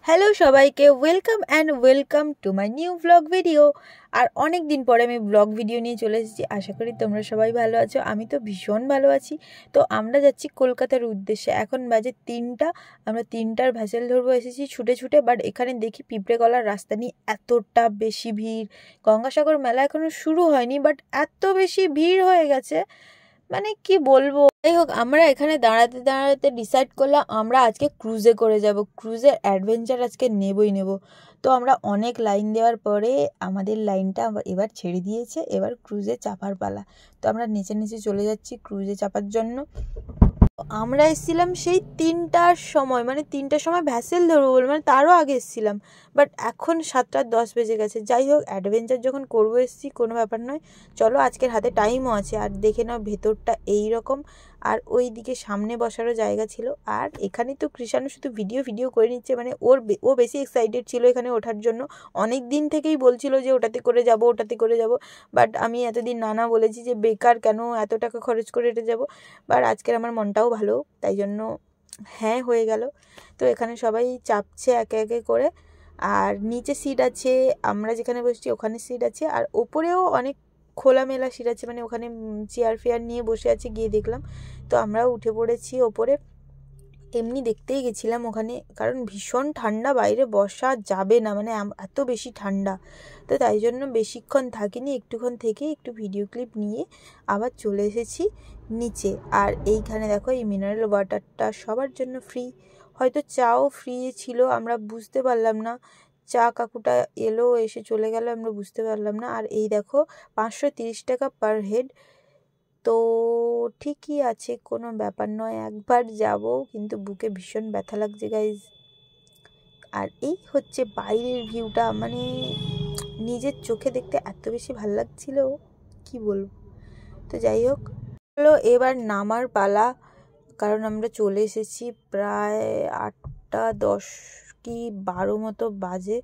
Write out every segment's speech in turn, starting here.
Hello সবাইকে welcome to my new blog video. আর অনেক দিন পরে আমি ব্লগ ভিডিও নিয়ে চলে এসেছি। আশা করি তোমরা সবাই ভালো আছো, আমি তো ভীষণ ভালো আছি। তো আমরা যাচ্ছি কলকাতার উদ্দেশ্যে। এখন বাজে 3টা, আমরা 3টার ভ্যাসেল ধরবো এসেছি ছুটে ছুটে। বাট এখানে দেখি পিঁপড়েগলার রাস্তা নিয়ে এতটা বেশি ভিড়। গঙ্গাসাগর মেলা এখনও শুরু হয়নি, বাট এত বেশি ভিড় হয়ে গেছে, মানে কি বলবো। যাই হোক, আমরা এখানে দাঁড়াতে দাঁড়াতে ডিসাইড করলাম আমরা আজকে ক্রুজে করে যাব। ক্রুজের অ্যাডভেঞ্চার আজকে নেবই। তো আমরা অনেক লাইন দেওয়ার পরে আমাদের লাইনটা এবার ছেড়ে দিয়েছে, এবার ক্রুজে চাপার পালা। তো আমরা নিচে নিচে চলে যাচ্ছি ক্রুজে চাপার জন্য। আমরা এসেছিলাম সেই 3টার সময়, মানে 3টার সময় ভ্যাসেল ধরবো বলে, মানে তারও আগে এসেছিলাম। বাট এখন 7:10 বেজে গেছে। যাই হোক, অ্যাডভেঞ্চার যখন করবো এসেছি, কোনো ব্যাপার নয়, চলো। আজকের হাতে টাইমও আছে। আর দেখে নাও ভেতরটা এই রকম। আর ওই দিকে সামনে বসারও জায়গা ছিল। আর এখানে তো কৃষাণু শুধু ভিডিও করে নিচ্ছে, মানে ও বেশি এক্সাইটেড ছিল এখানে ওঠার জন্য। অনেক দিন থেকেই বলছিল যে ওটাতে করে যাব। বাট আমি এতদিন না বলেছি যে বেকার কেন এত টাকা খরচ করে এটা যাব। বাট আজকের আমার মনটাও ভালো, তাই জন্য হ্যাঁ হয়ে গেল। তো এখানে সবাই চাপছে একে একে করে। আর নিচে সিট আছে, আমরা যেখানে বসছি ওখানে সিট আছে। আর ওপরেও অনেক খোলামেলা সিট আছে, মানে ওখানে চেয়ার ফেয়ার নিয়ে বসে আছে, গিয়ে দেখলাম। তো আমরাও উঠে পড়েছি ওপরে। এমনি দেখতেই গেছিলাম ওখানে, কারণ ভীষণ ঠান্ডা, বাইরে বসা যাবে না, মানে এত বেশি ঠান্ডা। তো তাই জন্য বেশিক্ষণ থাকিনি, একটুক্ষণ থেকে একটু ভিডিও ক্লিপ নিয়ে আবার চলে এসেছি নিচে। আর এইখানে দেখো, এই মিনারেল ওয়াটারটা সবার জন্য ফ্রি। হয়তো চাও ফ্রি ছিল, আমরা বুঝতে পারলাম না। চা কাকুটা এলো, এসে চলে গেল, আমরা বুঝতে পারলাম না। আর এই দেখো, 530 টাকা পার হেড। তো ঠিকই আছে, কোনো ব্যাপার নয়, একবার যাব। কিন্তু বুকে ভীষণ ব্যথা লাগছে গাইজ। আর এই হচ্ছে বাইরের ভিউটা, মানে নিজের চোখে দেখতে এত বেশি ভাল লাগছিল, কি বলবো। তো যাই হোক, হলো এবার নামার পালা। কারণ আমরা চলে এসেছি প্রায় 8:10 কি 12 মতো বাজে।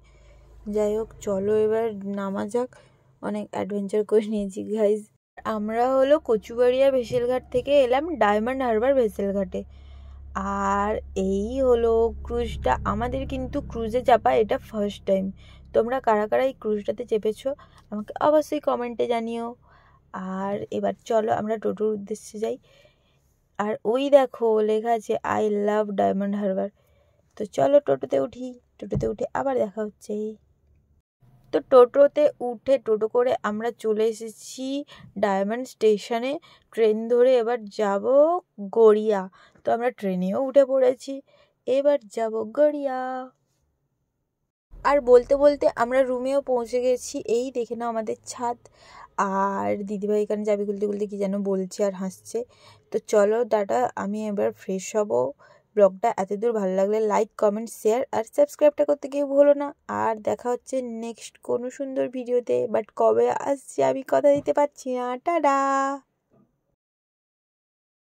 যাই হোক, চলো এবার নামা যাক। অনেক অ্যাডভেঞ্চার করে নিয়েছি গাইজ। আমরা হলো কচুবাড়িয়া ভেসেলঘাট থেকে এলাম ডায়মন্ড হারবার ভেসেলঘাটে। আর এই হলো ক্রুজটা আমাদের, কিন্তু ক্রুজে চাপা এটা ফার্স্ট টাইম। তোমরা কারা কারা এই ক্রুজটাতে চেপেছো আমাকে অবশ্যই কমেন্টে জানিও। আর এবার চলো আমরা টোটোর উদ্দেশ্যে যাই। আর ওই দেখো লেখা আছে আই লাভ ডায়মন্ড হারবার। তো চলো টোটোতে উঠে আবার দেখা হচ্ছে। তো টোটোতে উঠে টোটো করে আমরা চলে এসেছি ডায়মন্ড স্টেশনে। ট্রেন ধরে এবার যাব গড়িয়া। তো আমরা ট্রেনেও উঠে পড়েছি, এবার যাব গড়িয়া। আর বলতে বলতে আমরা রুমেও পৌঁছে গেছি। এই দেখে নাও আমাদের ছাদ। আর দিদিভাই এখানে চাবি খুলতে খুলতে কি যেন বলছে আর হাসছে। তো চলো টাটা, আমি এবার ফ্রেশ হব। ব্লগটা এতদূর ভালো লাগলে লাইক, কমেন্ট, শেয়ার আর সাবস্ক্রাইবটা করতে কেউ ভুলো না। আর দেখা হচ্ছে নেক্সট কোনো সুন্দর ভিডিওতে। বাট কবে আসছে আমি কথা দিতে পারছি না। টাটা।